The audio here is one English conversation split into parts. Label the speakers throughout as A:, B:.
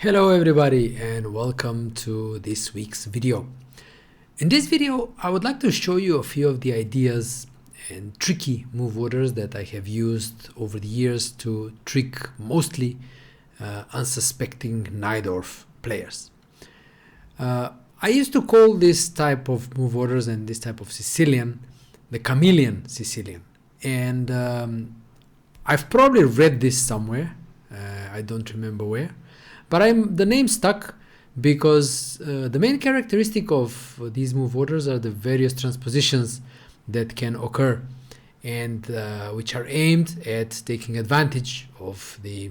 A: Hello everybody and welcome to this week's video. In this video I would like to show you a few of the ideas and tricky move orders that I have used over the years to trick mostly unsuspecting Najdorf players. I used to call this type of move orders and this type of Sicilian the Chameleon Sicilian, and I've probably read this somewhere, I don't remember where. But the name stuck because the main characteristic of these move orders are the various transpositions that can occur and which are aimed at taking advantage of the,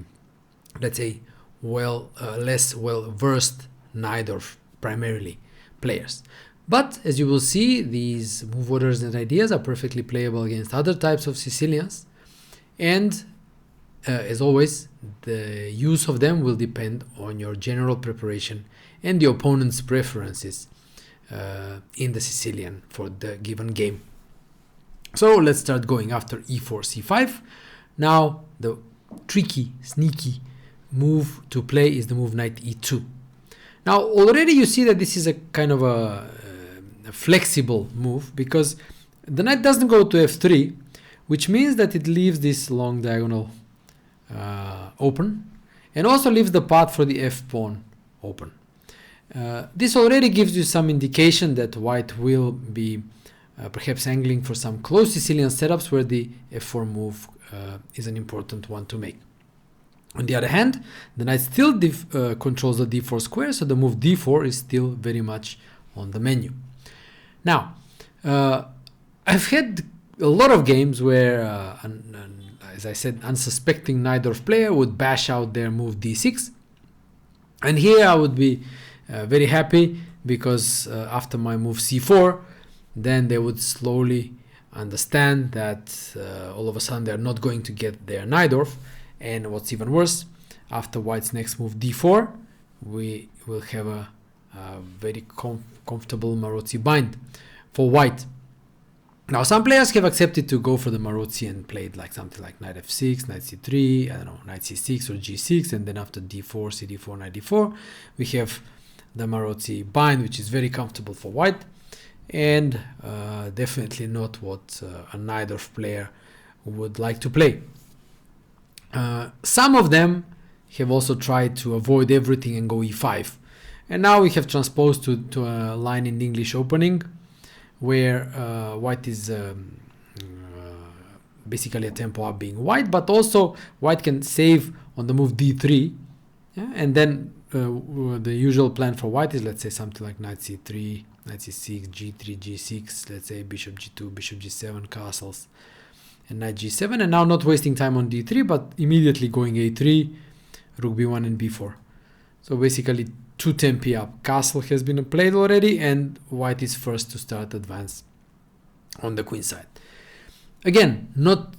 A: let's say, less well-versed Najdorf primarily players. But as you will see, these move orders and ideas are perfectly playable against other types of Sicilians, and as always, the use of them will depend on your general preparation and the opponent's preferences in the Sicilian for the given game. So let's start going after e4, c5. Now the tricky, sneaky move to play is the move knight e2. Now already you see that this is a kind of a flexible move because the knight doesn't go to f3, which means that it leaves this long diagonal open, and also leaves the path for the f pawn open. This already gives you some indication that white will be perhaps angling for some close Sicilian setups where the f4 move is an important one to make. On the other hand, the knight still controls the d4 square, so the move d4 is still very much on the menu. Now, I've had a lot of games where as I said, unsuspecting Najdorf player would bash out their move d6, and here I would be very happy because after my move c4, then they would slowly understand that all of a sudden they're not going to get their Najdorf, and what's even worse, after white's next move d4, we will have a very comfortable Maróczy bind for white. Now, some players have accepted to go for the Maróczy and played like something like knight f6, knight c3, I don't know, knight c6 or g6, and then after d4, cd4, knight d4, we have the Maróczy bind, which is very comfortable for white, and definitely not what a Najdorf player would like to play. Some of them have also tried to avoid everything and go e5, and now we have transposed to a line in the English opening where white is basically a tempo up being white, but also white can save on the move d3, yeah? And then the usual plan for white is, let's say, something like knight c3, knight c6, g3, g6, let's say bishop g2, bishop g7, castles, and knight g7, and now not wasting time on d3, but immediately going a3, rook b1 and b4. So basically two tempi up. Castle has been played already, and white is first to start advance on the queen side. Again, not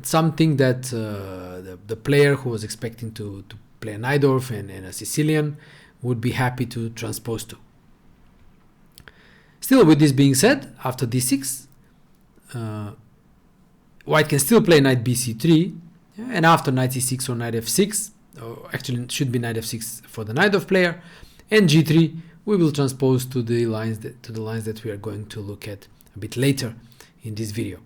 A: something that the player who was expecting to play a Najdorf and a Sicilian would be happy to transpose to. Still, with this being said, after d6, white can still play knight bc3, yeah, and after knight e6 or knight f6, actually it should be knight f6 for the Najdorf player, and g3 we will transpose to the lines that we are going to look at a bit later in this video.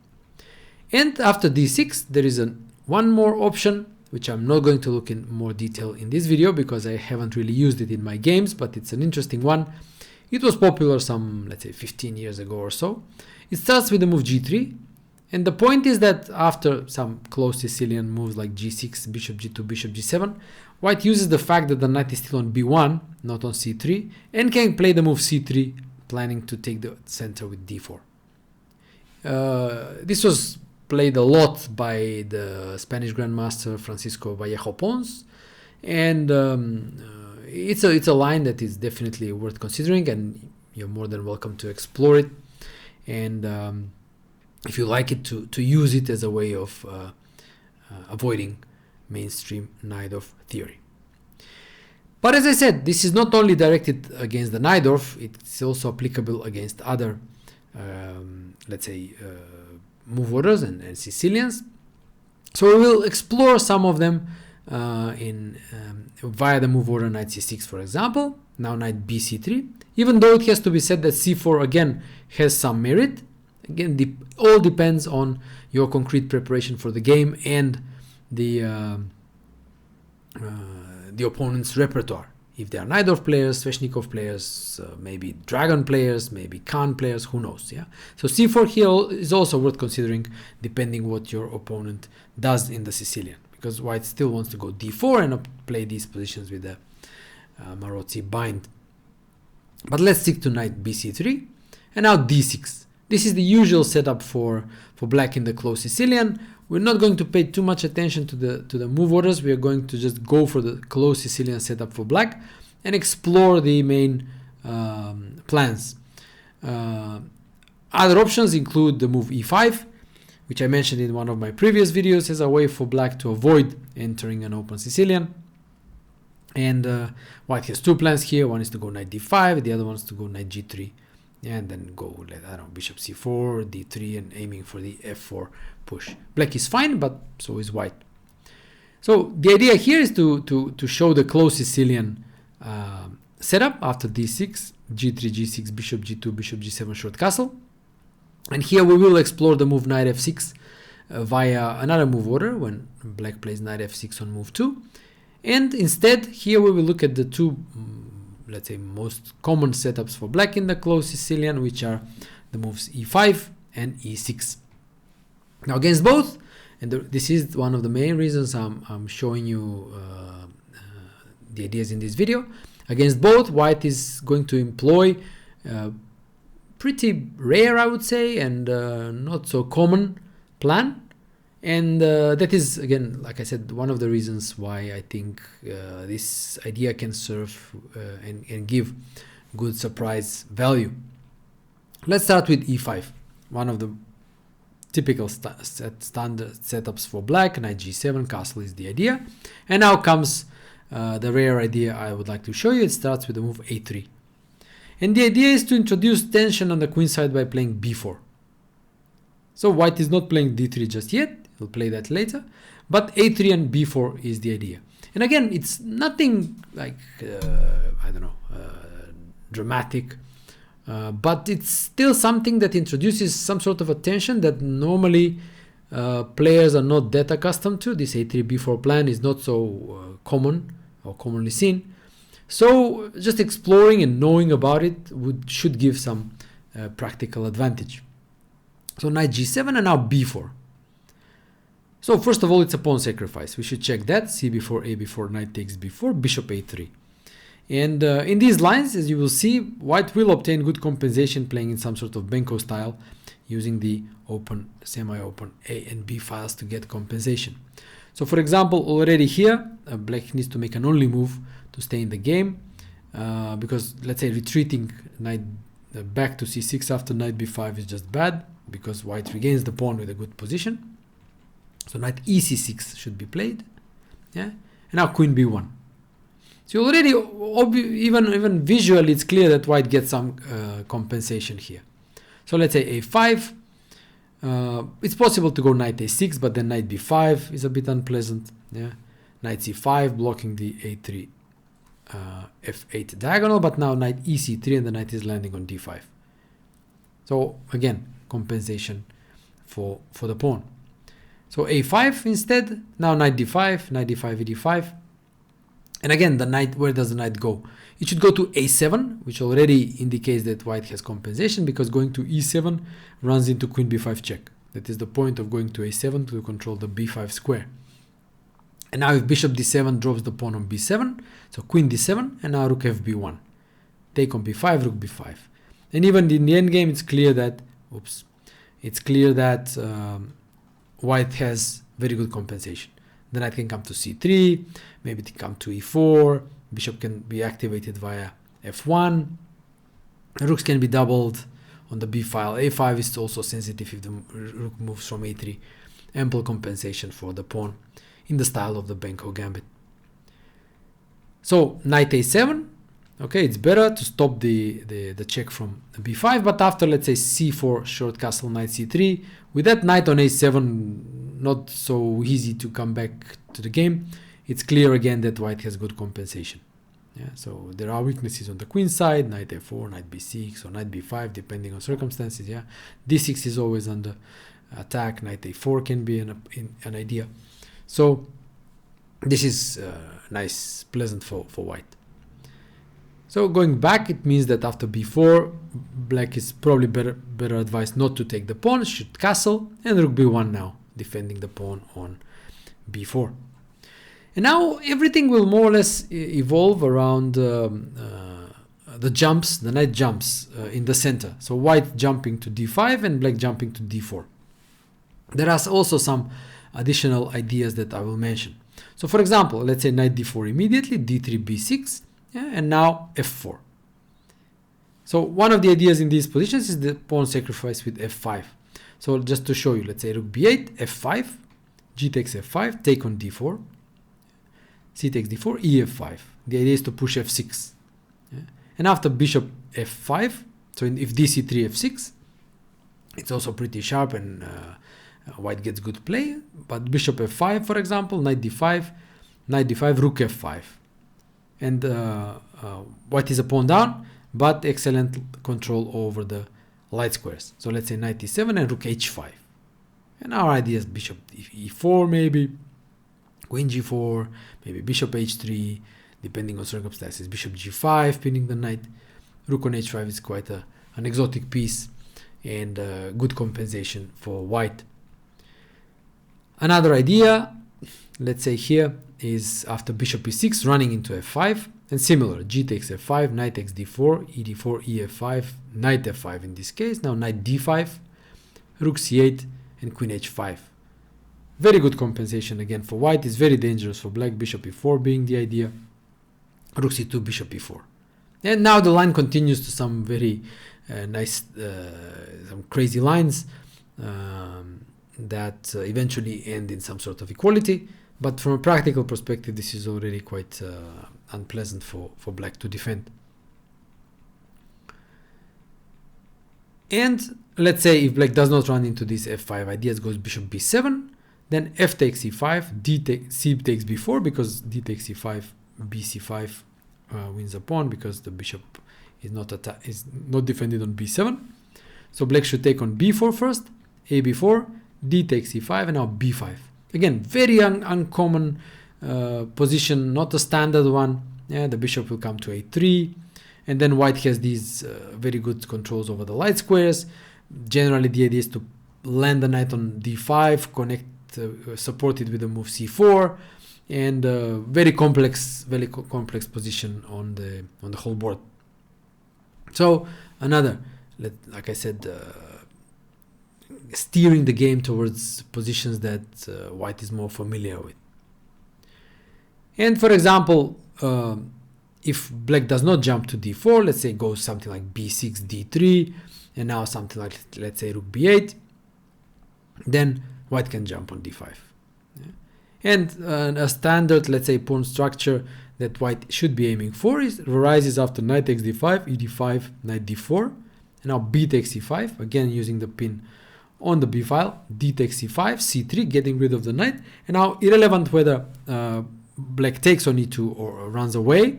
A: And after d6 there is one more option which I'm not going to look in more detail in this video because I haven't really used it in my games, but it's an interesting one. It was popular some, let's say, 15 years ago or so. It starts with the move g3, and the point is that after some close Sicilian moves like g6, bishop g2, bishop g7, white uses the fact that the knight is still on b1, not on c3, and can play the move c3, planning to take the center with d4. This was played a lot by the Spanish Grandmaster Francisco Vallejo Pons, and it's a line that is definitely worth considering, and you're more than welcome to explore it, and if you like it, to use it as a way of avoiding mainstream Najdorf theory. But as I said, this is not only directed against the Najdorf, it's also applicable against other, let's say, move orders and Sicilians. So we will explore some of them via the move order knight c6, for example. Now knight bc3, even though it has to be said that c4 again has some merit. Again, all depends on your concrete preparation for the game and the opponent's repertoire. If they are Najdorf players, Sveshnikov players, maybe Dragon players, maybe Khan players, who knows, yeah? So c4 here is also worth considering, depending what your opponent does in the Sicilian, because white still wants to go d4 and play these positions with the Marozzi bind. But let's stick to knight bc3, and now d6. This is the usual setup for black in the closed Sicilian. We're not going to pay too much attention to the move orders. We are going to just go for the closed Sicilian setup for black and explore the main plans. Other options include the move e5, which I mentioned in one of my previous videos as a way for black to avoid entering an open Sicilian. And white has two plans here. One is to go knight d5, the other one is to go knight g3. And then go, I don't know, bishop c4, d3, and aiming for the f4 push. Black is fine, but so is white. So the idea here is to show the closed Sicilian setup after d6, g3, g6, bishop g2, bishop g7, short castle. And here we will explore the move knight f6 via another move order when black plays knight f6 on move 2. And instead, here we will look at the two let's say most common setups for black in the closed Sicilian, which are the moves e5 and e6. Now against both, and this is one of the main reasons I'm showing you the ideas in this video, against both white is going to employ pretty rare, I would say, and not so common plan. And that is, again, like I said, one of the reasons why I think this idea can serve and give good surprise value. Let's start with e5, one of the typical standard setups for black. Knight g7, castle is the idea. And now comes the rare idea I would like to show you. It starts with the move a3. And the idea is to introduce tension on the queen side by playing b4. So white is not playing d3 just yet. We'll play that later, but a3 and b4 is the idea. And again, it's nothing like I don't know, dramatic, but it's still something that introduces some sort of a tension that normally players are not that accustomed to. This a3 b4 plan is not so common or commonly seen. So just exploring and knowing about it should give some practical advantage. So knight g7 and now b4. So first of all, it's a pawn sacrifice. We should check that. C before, A before, knight takes b4, bishop a3. And in these lines, as you will see, white will obtain good compensation playing in some sort of Benko style, using the open, semi-open A and B files to get compensation. So for example, already here, black needs to make an only move to stay in the game, because let's say retreating knight back to c6 after knight b5 is just bad, because white regains the pawn with a good position. So knight ec6 should be played, yeah, and now queen b1. So already, even visually, it's clear that white gets some compensation here. So let's say a5. It's possible to go knight a6, but then knight b5 is a bit unpleasant. Yeah, knight c5 blocking the a3, f8 diagonal, but now knight ec3 and the knight is landing on d5. So again, compensation for the pawn. So a5 instead, now knight d5, knight d5, e5. And again, the knight, where does the knight go? It should go to a7, which already indicates that white has compensation, because going to e7 runs into queen b5 check. That is the point of going to a7, to control the b5 square. And now if bishop d7 drops the pawn on b7, so queen d7, and now rook fb1. Take on b5, rook b5. And even in the endgame, it's clear that, white has very good compensation. The knight can come to c3, maybe to come to e4, bishop can be activated via f1, rooks can be doubled on the b file. a5 is also sensitive if the rook moves from a3. Ample compensation for the pawn in the style of the Benko gambit. So knight a7, okay, it's better to stop the check from b5, but after, let's say, c4, short castle, knight c3, with that knight on a7, not so easy to come back to the game. it's clear again that white has good compensation. Yeah, so there are weaknesses on the queen side, knight a4, knight b6, or knight b5, depending on circumstances. Yeah, d6 is always under attack. Knight a4 can be an idea. So this is nice, pleasant for white. So going back, it means that after b4, black is probably better advised not to take the pawn, should castle, and rook b1 now, defending the pawn on b4. And now everything will more or less evolve around the jumps, the knight jumps in the center. So white jumping to d5 and black jumping to d4. There are also some additional ideas that I will mention. So for example, let's say knight d4 immediately, d3, b6, yeah, and now f4. So one of the ideas in these positions is the pawn sacrifice with f5. So just to show you, let's say rook b8, f5, g takes f5, take on d4, c takes d4, e f5. The idea is to push f6. Yeah. And after bishop f5, so if dc3 f6, it's also pretty sharp and white gets good play. But bishop f5, for example, knight d5, rook f5. And white is a pawn down, but excellent control over the light squares. So let's say knight e7 and rook h5. And our idea is bishop e4 maybe, queen g4, maybe bishop h3, depending on circumstances, bishop g5, pinning the knight. Rook on h5 is quite an exotic piece and good compensation for white. Another idea, let's say here, is after bishop e6 running into f5, and similar, g takes f5, knight takes d4, e d4, e f5, knight f5 in this case, now knight d5, rook c8, and queen h5. Very good compensation again for white. Is very dangerous for black. Bishop e4 being the idea, rook c2, bishop e4. And now the line continues to some very nice, some crazy lines that eventually end in some sort of equality. But from a practical perspective, this is already quite unpleasant for black to defend. And let's say if black does not run into this f5 ideas, goes bishop b7, then f takes e5, c takes b4, because d takes e5, bc5 wins the pawn because the bishop is not defended on b7. So black should take on b4 first, a b4, d takes e5, and now b5. Again, very uncommon position, not a standard one. Yeah, the bishop will come to a3, and then white has these very good controls over the light squares. Generally, the idea is to land the knight on d5, connect, support it with the move c4, and very complex position on the whole board. So another, like I said, steering the game towards positions that white is more familiar with. And for example, if black does not jump to d4, let's say goes something like b6, d3, and now something like, let's say, rook b8, then white can jump on d5. Yeah. And a standard, let's say, pawn structure that white should be aiming for arises after knight takes d5, e d5, knight d4, and now b takes e5, again using the pin on the b file, d takes e5, c3, getting rid of the knight, and now irrelevant whether black takes on e2 or runs away,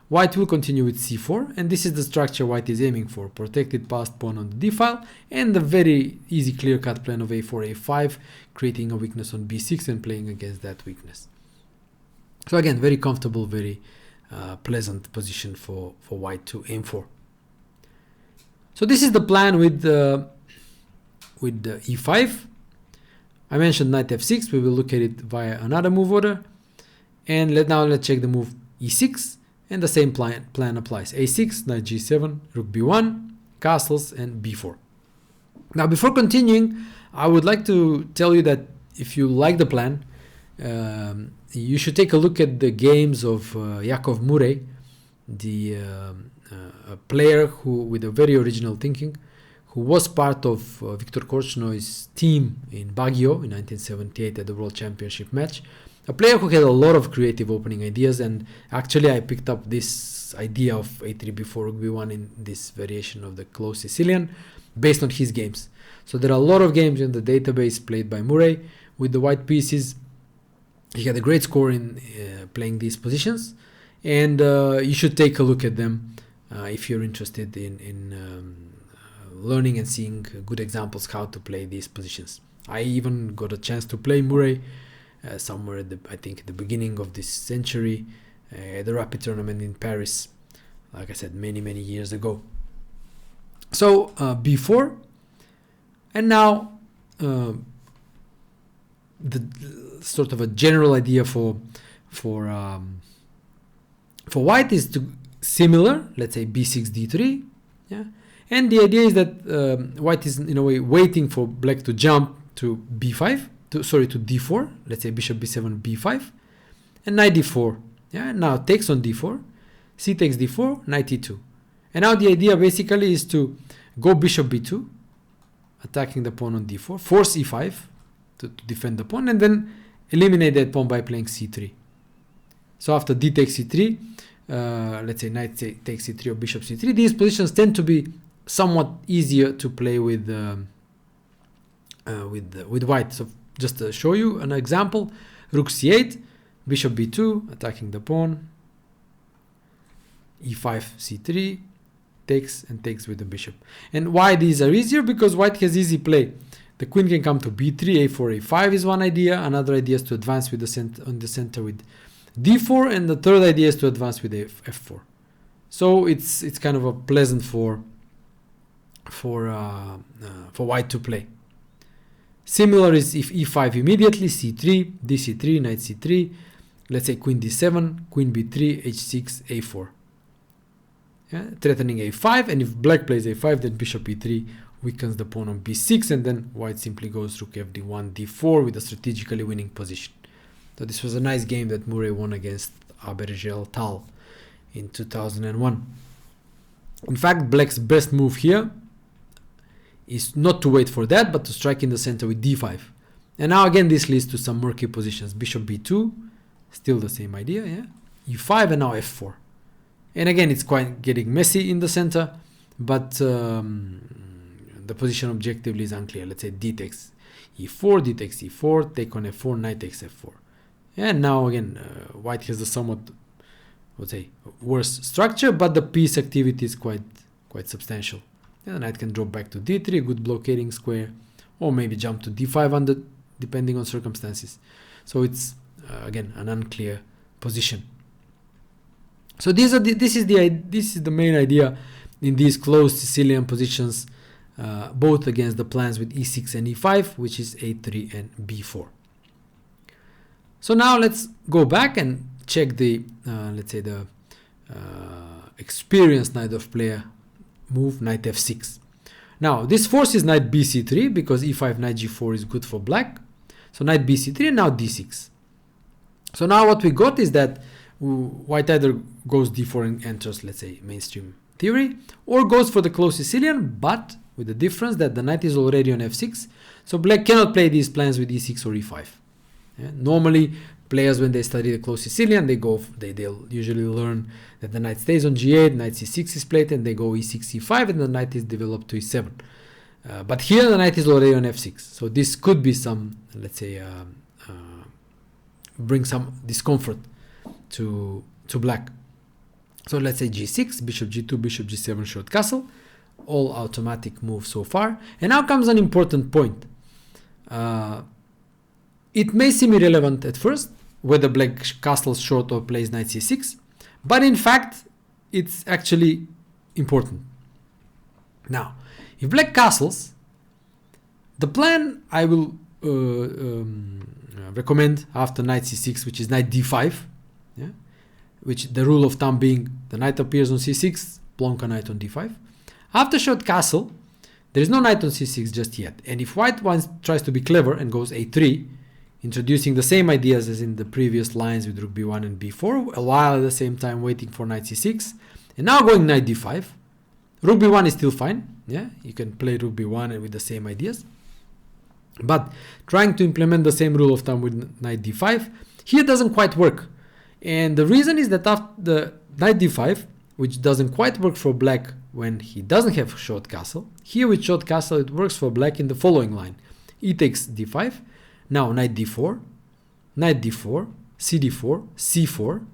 A: white will continue with c4, and this is the structure white is aiming for: protected passed pawn on the d file, and the very easy clear-cut plan of a4, a5, creating a weakness on b6 and playing against that weakness. So again, very comfortable, very pleasant position for white to aim for. So this is the plan with e5. I mentioned knight f6. We will look at it via another move order. And let's check the move e6, and the same plan applies. a6, knight g7, rook b1, castles, and b4. Now, before continuing, I would like to tell you that if you like the plan, you should take a look at the games of Yakov Murray, the player who, with a very original thinking, who was part of Viktor Korchnoy's team in Baguio in 1978 at the World Championship match. A player who had a lot of creative opening ideas, and actually I picked up this idea of a3 b4 rook b1 in this variation of the close Sicilian based on his games. So there are a lot of games in the database played by Murray with the white pieces, He had a great score in playing these positions, and you should take a look at them if you're interested in learning and seeing good examples how to play these positions. I even got a chance to play Murray somewhere at I think at the beginning of this century at the Rapid tournament in Paris, like I said, many years ago. So before and now, the sort of a general idea for white is to similar, let's say b6 d3, yeah, and the idea is that white is in a way waiting for black to jump to b5, to d4, let's say bishop b7 b5, and knight d4, yeah. Now takes on d4, c takes d4, knight e2, and now the idea basically is to go bishop b2, attacking the pawn on d4, force e5 to defend the pawn, and then eliminate that pawn by playing c3. So after d takes c3, let's say knight takes c3 or bishop c3, these positions tend to be somewhat easier to play with white. So just to show you an example, rook c8, bishop b2, attacking the pawn, e5 c3, takes with the bishop. And why these are easier? Because white has easy play. The queen can come to b3, a4, a5 is one idea. Another idea is to advance with the center with d4, and the third idea is to advance with f4. So it's kind of a pleasant for white to play. Similar is if e5 immediately, c3, dc3, knight c3, let's say queen d7, queen b3, h6, a4. Yeah, threatening a5, and if black plays a5, then bishop e3 weakens the pawn on b6, and then white simply goes rook fd1, d4 with a strategically winning position. So this was a nice game that Murray won against Abergel Tal in 2001. In fact, black's best move here is not to wait for that, but to strike in the center with d5. And now again this leads to some murky positions. Bishop b2, still the same idea, yeah. e5, and now f4. And again it's quite getting messy in the center, but the position objectively is unclear. Let's say d takes e4, d takes e4, take on f4, knight takes f4. And now again white has a somewhat, I would say, worse structure, but the piece activity is quite substantial. Yeah, the knight can drop back to d3, a good blockading square, or maybe jump to d5 depending on circumstances. So it's again an unclear position. So this is the main idea in these closed Sicilian positions, both against the plans with e6 and e5, which is a3 and b4. So now let's go back and check the let's say the experienced knight of player move, knight f6. Now this forces knight bc3 because e5 knight g4 is good for black. So knight bc3 and now d6. So now what we got is that white either goes d4 and enters, let's say, mainstream theory, or goes for the close Sicilian, but with the difference that the knight is already on f6, so black cannot play these plans with e6 or e5. Yeah? Normally players, when they study the close Sicilian, they'll usually learn that the knight stays on g8, knight c6 is played, and they go e6, e5, and the knight is developed to e7. But here the knight is already on f6, so this could be some, let's say, bring some discomfort to black. So let's say g6, bishop g2, bishop g7, short castle, all automatic moves so far. And now comes an important point. It may seem irrelevant at first whether black castles short or plays knight c6, but in fact it's actually important. Now if black castles, the plan I will recommend after knight c6, which is knight d5, yeah, which the rule of thumb being the knight appears on c6, plonk a knight on d5. After short castle, there is no knight on c6 just yet, and if white tries to be clever and goes a3, introducing the same ideas as in the previous lines with rook b1 and b4, while at the same time waiting for knight c6, and now going knight d5, rook b1 is still fine, yeah, you can play rook b1 and with the same ideas, but trying to implement the same rule of thumb with knight d5 here doesn't quite work. And the reason is that after the knight d5, which doesn't quite work for black when he doesn't have short castle, here with short castle it works for black in the following line. E takes d5, now knight d4, knight d4, cd4, c4.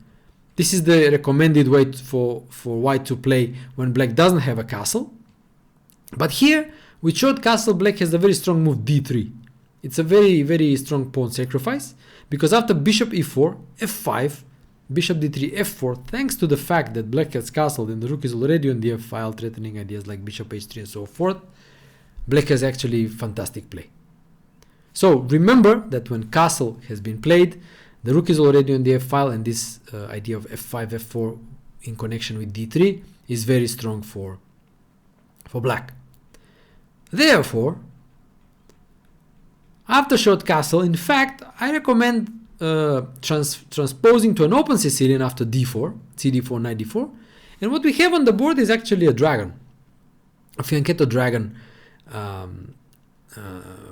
A: This is the recommended way for white to play when black doesn't have a castle. But here, with short castle, black has a very strong move d3. It's a very, very strong pawn sacrifice, because after bishop e4, f5, bishop d3, f4, thanks to the fact that black has castled and the rook is already on the f file, threatening ideas like bishop h3 and so forth, black has actually fantastic play. So remember that when castle has been played, the rook is already on the f file, and this idea of f5, f4 in connection with d3 is very strong for black. Therefore, after short castle, in fact, I recommend transposing to an open Sicilian after d4, cd4, knight d4, and what we have on the board is actually a dragon, a fianchetto dragon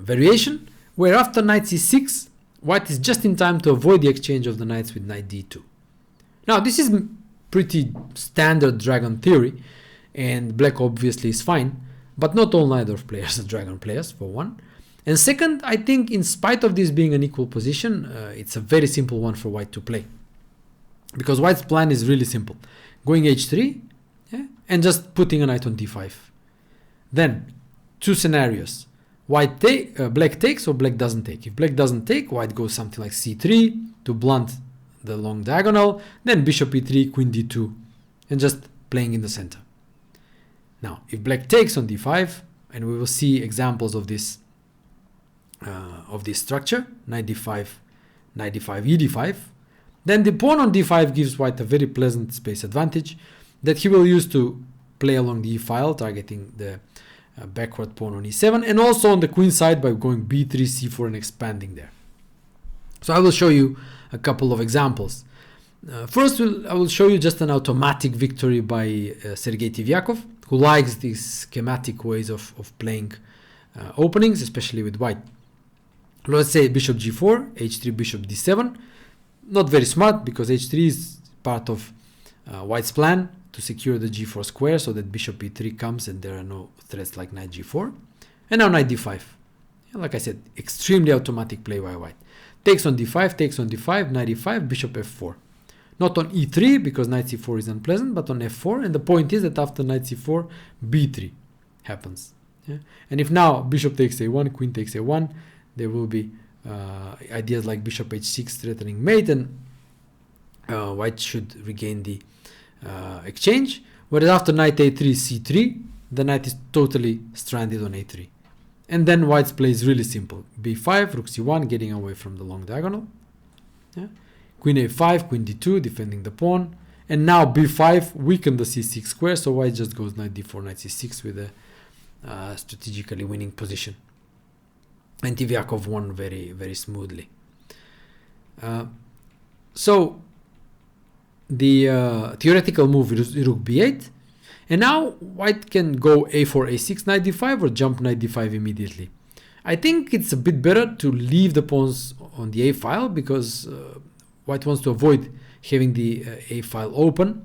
A: variation, where after knight c6, white is just in time to avoid the exchange of the knights with knight d2. Now, this is pretty standard dragon theory, and black obviously is fine, but not all Najdorf players are dragon players, for one. And second, I think in spite of this being an equal position, it's a very simple one for white to play. Because white's plan is really simple. Going h3, yeah, and just putting a knight on d5. Then, two scenarios. Black takes or black doesn't take. If black doesn't take, white goes something like c3 to blunt the long diagonal, then bishop e3, queen d2, and just playing in the center. Now, if black takes on d5, and we will see examples of this structure, knight d5, knight d5, e d5, then the pawn on d5 gives white a very pleasant space advantage that he will use to play along the e file, targeting the backward pawn on e7, and also on the queen side by going b3, c4, and expanding there. So I will show you a couple of examples. First, I will show you just an automatic victory by Sergei Tivyakov, who likes these schematic ways of playing openings, especially with white. Let's say bishop g4, h3, bishop d7. Not very smart, because h3 is part of white's plan to secure the g4 square so that bishop e3 comes and there are no threats like knight g4. And now knight d5. Like I said, extremely automatic play by white. Takes on d5, takes on d5, knight e5, bishop f4. Not on e3 because knight c4 is unpleasant, but on f4. And the point is that after knight c4, b3 happens. Yeah? And if now bishop takes a1, queen takes a1, there will be ideas like bishop h6 threatening mate, and white should regain the exchange. Whereas after knight a3, c3, the knight is totally stranded on a3. And then white's play is really simple. b5, rook c1, getting away from the long diagonal. Yeah? Queen a5, queen d2, defending the pawn. And now b5 weakened the c6 square, so white just goes knight d4, knight c6 with a strategically winning position. And Tivyakov won very, very smoothly. So the theoretical move is rook b8. And now white can go a4, a6, knight d5, or jump knight d5 immediately. I think it's a bit better to leave the pawns on the a file, because white wants to avoid having the a file open.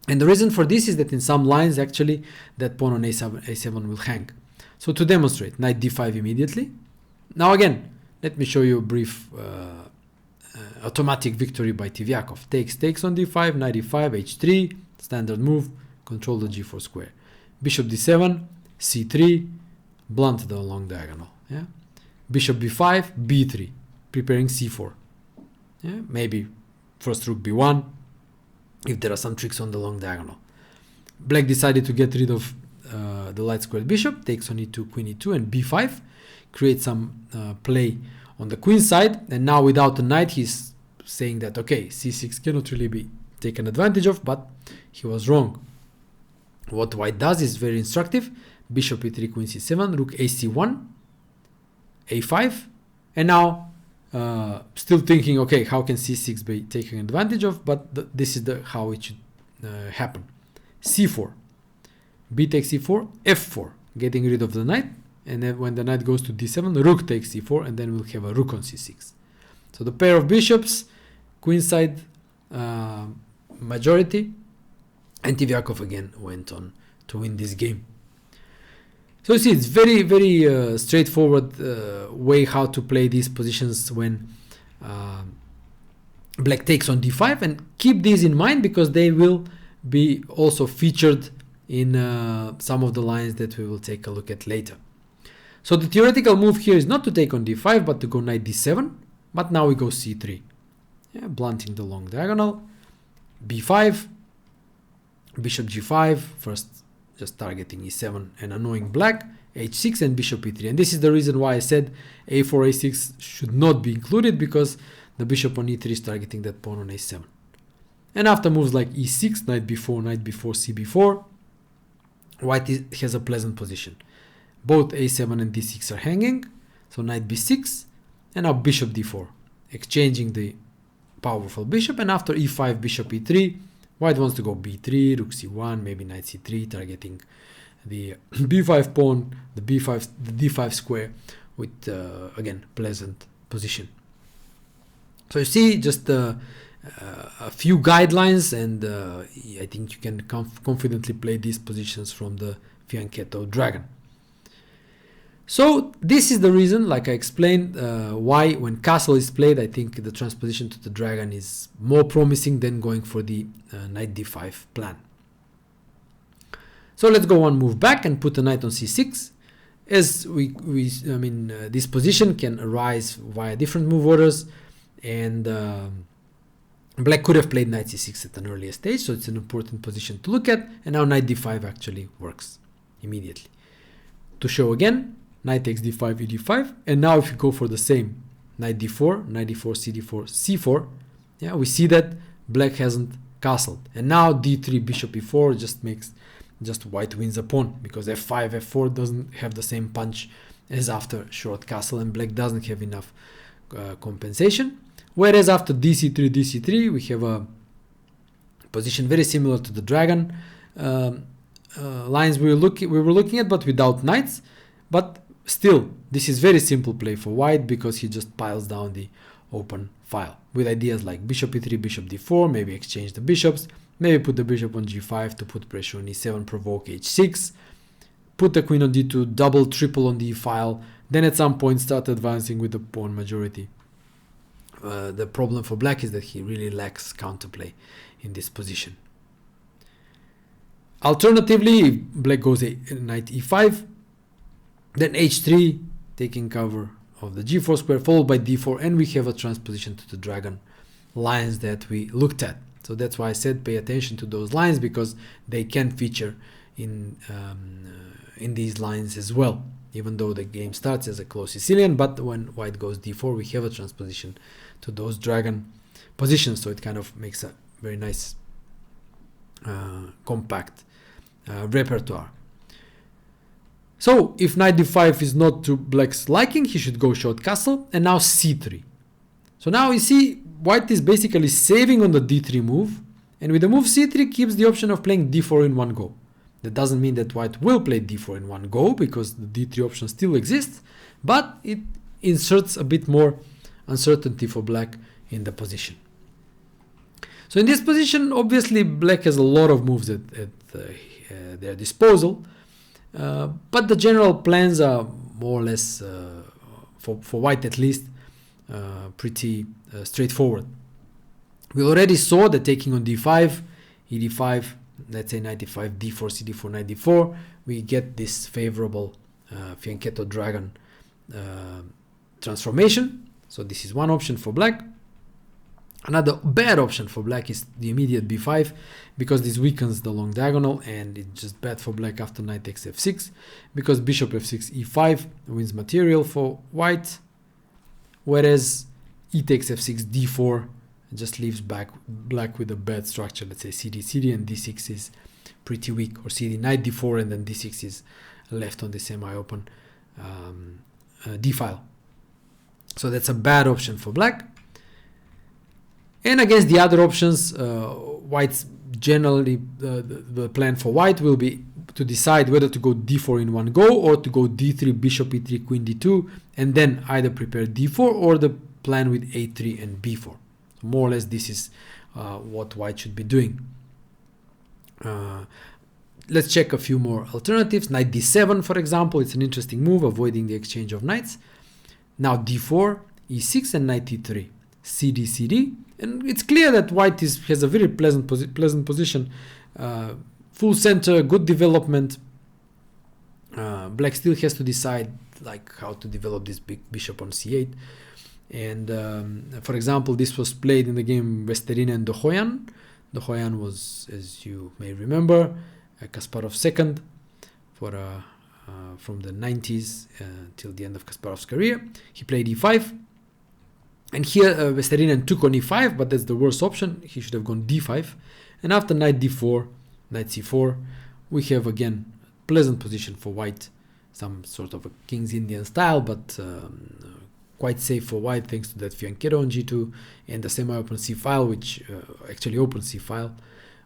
A: And the reason for this is that in some lines, actually, that pawn on a7 will hang. So to demonstrate, knight d5 immediately. Now again, let me show you a brief automatic victory by Tivyakov. Takes on d5, knight e5, h3, standard move, control the g4 square. Bishop d7, c3, blunt the long diagonal. Yeah? Bishop b5, b3, preparing c4. Yeah? Maybe first rook b1, if there are some tricks on the long diagonal. Black decided to get rid of the light squared bishop, takes on e2, queen e2, and b5, create some play on the queen side. And now without a knight, he's saying that, okay, c6 cannot really be taken advantage of, but he was wrong. What white does is very instructive. Bishop e3, queen c7, rook ac1, a5, and now still thinking, okay, how can c6 be taken advantage of? But this is how it should happen. c4, b takes c4, f4, getting rid of the knight, and then when the knight goes to d7, rook takes c4, and then we'll have a rook on c6. So the pair of bishops, queenside majority, and Tivyakov again went on to win this game. So you see, it's very, very straightforward way how to play these positions when black takes on d5, and keep these in mind because they will be also featured in some of the lines that we will take a look at later. So the theoretical move here is not to take on d5 but to go knight d7, but now we go c3, blunting the long diagonal, b5, bishop g5, first just targeting e7 and annoying black, h6 and bishop e3. And this is the reason why I said a4, a6 should not be included, because the bishop on e3 is targeting that pawn on a7. And after moves like e6, knight b4, cb4, white has a pleasant position. Both a7 and d6 are hanging, so knight b6, and now bishop d4, exchanging the powerful bishop. And after e5, bishop e3, white wants to go b3, rook c1, maybe knight c3, targeting the b5 pawn, the d5 square, with again pleasant position. So you see just a few guidelines, and I think you can confidently play these positions from the Fianchetto Dragon. So this is the reason, like I explained, why when castle is played, I think the transposition to the dragon is more promising than going for the knight d5 plan. So let's go one move back and put a knight on c6. As this position can arise via different move orders, and black could have played knight c6 at an earlier stage, so it's an important position to look at. And now knight d5 actually works immediately. To show again, knight takes d5, e5, and now if you go for the same, knight d4, cd4, c4, we see that black hasn't castled. And now d3, bishop e4 just white wins a pawn, because f5, f4 doesn't have the same punch as after short castle, and black doesn't have enough compensation. Whereas after dc3, we have a position very similar to the dragon lines we were looking at, but without knights. But still, this is very simple play for white, because he just piles down the open file with ideas like bishop e3, bishop d4, maybe exchange the bishops, maybe put the bishop on g5 to put pressure on e7, provoke h6, put the queen on d2, double, triple on the e file, then at some point start advancing with the pawn majority. The problem for black is that he really lacks counterplay in this position. Alternatively, black goes knight e5, then h3, taking cover of the g4 square, followed by d4, and we have a transposition to the dragon lines that we looked at. So that's why I said pay attention to those lines, because they can feature in these lines as well, even though the game starts as a close Sicilian. But when white goes d4, we have a transposition to those dragon positions, so it kind of makes a very nice compact repertoire. So if knight d5 is not to black's liking, he should go short castle, and now c3. So now you see white is basically saving on the d3 move, and with the move c3 keeps the option of playing d4 in one go. That doesn't mean that white will play d4 in one go, because the d3 option still exists, but it inserts a bit more uncertainty for black in the position. So in this position, obviously black has a lot of moves at their disposal, but the general plans are more or less, for white at least, pretty straightforward. We already saw that taking on d5, e5, let's say knight e5, d4, cd4, knight d4, we get this favorable Fianchetto Dragon transformation. So this is one option for black. Another bad option for black is the immediate b5, because this weakens the long diagonal, and it's just bad for black after knight takes f6, because bishop f6, e5 wins material for white, whereas e takes f6, d4 just leaves black with a bad structure. Let's say cd, and d6 is pretty weak, or cd, knight d4, and then d6 is left on the semi-open d file. So that's a bad option for black. And against the other options, white's generally the plan for white will be to decide whether to go d4 in one go, or to go d3, bishop e3, queen d2, and then either prepare d4 or the plan with a3 and b4. So more or less this is what white should be doing. Let's check a few more alternatives. Knight d7, for example, it's an interesting move, avoiding the exchange of knights. Now d4, e6, and knight e3. CD, CD. And it's clear that white has a very pleasant position. Full center, good development. Black still has to decide like how to develop this big bishop on c8. And for example, this was played in the game Westerina and Dohoyan. Dohoyan was, as you may remember, Kasparov second for from the 90s till the end of Kasparov's career. He played e5, and here Westerina took on e5, but that's the worst option. He should have gone d5, and after knight d4, knight c4, we have again pleasant position for white, some sort of a King's Indian style, but quite safe for white thanks to that fianchetto on g2 and the semi-open c file, which actually open c file,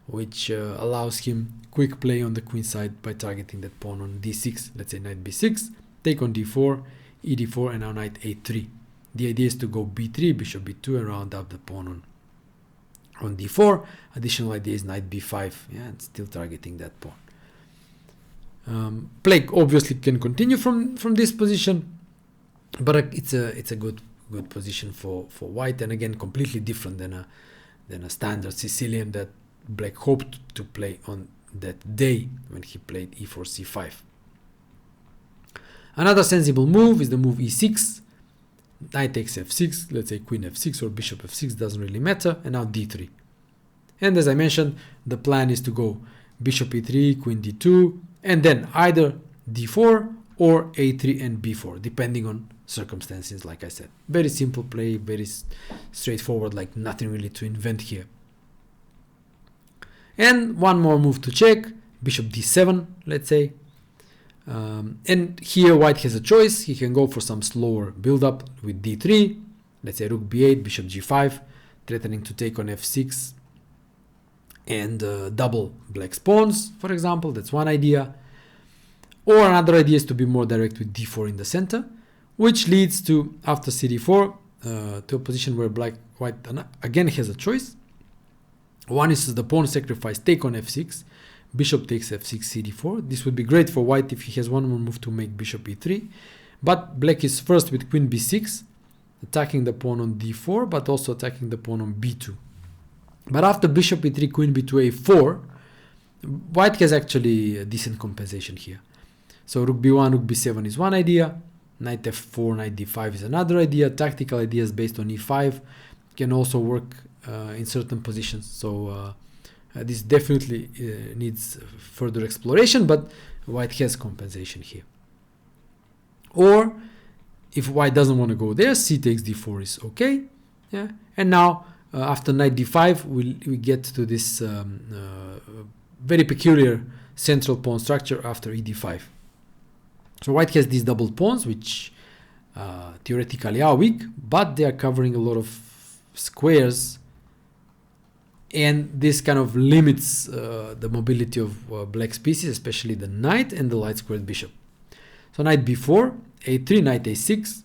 A: which allows him quick play on the queen side by targeting that pawn on d6. Let's say knight b6, take on d4, e d4, and now knight a3. The idea is to go b3, bishop b2, and round up the pawn on d4. Additional idea is knight b5, yeah, and still targeting that pawn. Play obviously can continue from this position, but it's a good position for white, and again completely different than a standard Sicilian that black hoped to play on that day when he played e4 c5. Another sensible move is the move e6. Knight takes f6, let's say queen f6 or bishop f6, doesn't really matter, and now d3. And as I mentioned, the plan is to go bishop e3, queen d2, and then either d4 or a3 and b4, depending on circumstances, like I said. Very simple play, very straightforward, like nothing really to invent here. And one more move to check, bishop d7, let's say. And here white has a choice. He can go for some slower build-up with d3, let's say rook b8, bishop g5, threatening to take on f6 and double black's pawns, for example. That's one idea. Or another idea is to be more direct with d4 in the center, which leads to, after cd4, to a position where white again has a choice. One is the pawn sacrifice, take on f6, bishop takes f6, cd4. This would be great for white if he has one more move to make bishop e3. But black is first with queen b6, attacking the pawn on d4, but also attacking the pawn on b2. But after bishop e3, queen b2, a4, white has actually a decent compensation here. So rook b1, rook b7 is one idea, knight f4, knight d5 is another idea. Tactical ideas based on e5 can also work in certain positions. So this definitely needs further exploration, but white has compensation here. Or if white doesn't want to go there, c takes d4 is okay. Yeah, and now after knight d5, we get to this very peculiar central pawn structure after e d5. So white has these double pawns, which theoretically are weak, but they are covering a lot of squares, and this kind of limits the mobility of black's pieces, especially the knight and the light squared bishop. So knight b4, a3, knight a6,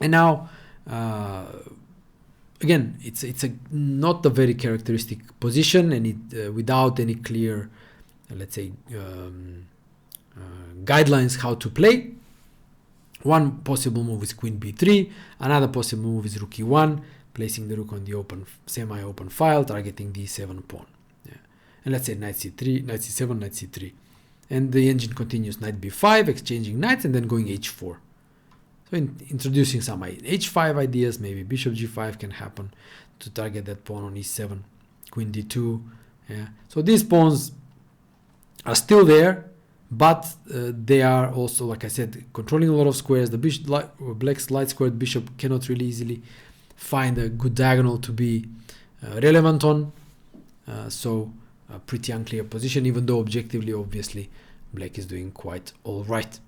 A: and now again it's not a very characteristic position, and it without any clear, let's say, guidelines how to play. One possible move is queen b3, another possible move is rook e1, placing the rook on the open, semi-open file, targeting the e7 pawn. Yeah. And let's say knight c3, knight c7, knight c3. And the engine continues knight b5, exchanging knights, and then going h4. So introducing some h5 ideas, maybe bishop g5 can happen to target that pawn on e7, queen d2. Yeah. So these pawns are still there, but they are also, like I said, controlling a lot of squares. The black's light squared bishop cannot really easily find a good diagonal to be relevant on. So a pretty unclear position, even though objectively, obviously, black is doing quite all right.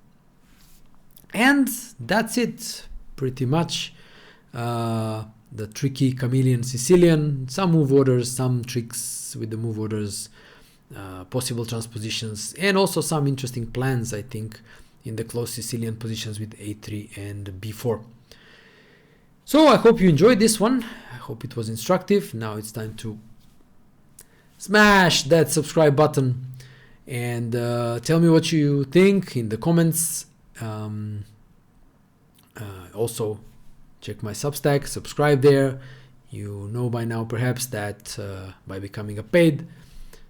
A: And that's it, pretty much. The tricky Chameleon Sicilian, some move orders, some tricks with the move orders, possible transpositions, and also some interesting plans, I think, in the close Sicilian positions with a3 and b4. So I hope you enjoyed this one. I hope it was instructive. Now it's time to smash that subscribe button and tell me what you think in the comments. Also check my Substack, subscribe there. You know by now perhaps that by becoming a paid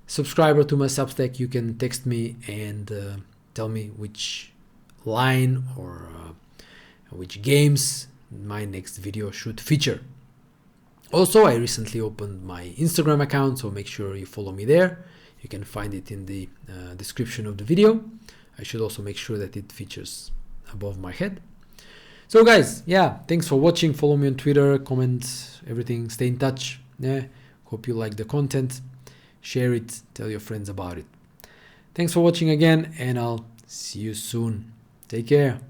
A: subscriber to my Substack, you can text me and tell me which line or which games my next video should feature. Also, I recently opened my Instagram account, so make sure you follow me there. You can find it in the description of the video. I should also make sure that it features above my head. So guys, yeah, thanks for watching. Follow me on Twitter, comment, everything. Stay in touch. Yeah, hope you like the content. Share it, tell your friends about it. Thanks for watching again, and I'll see you soon. Take care.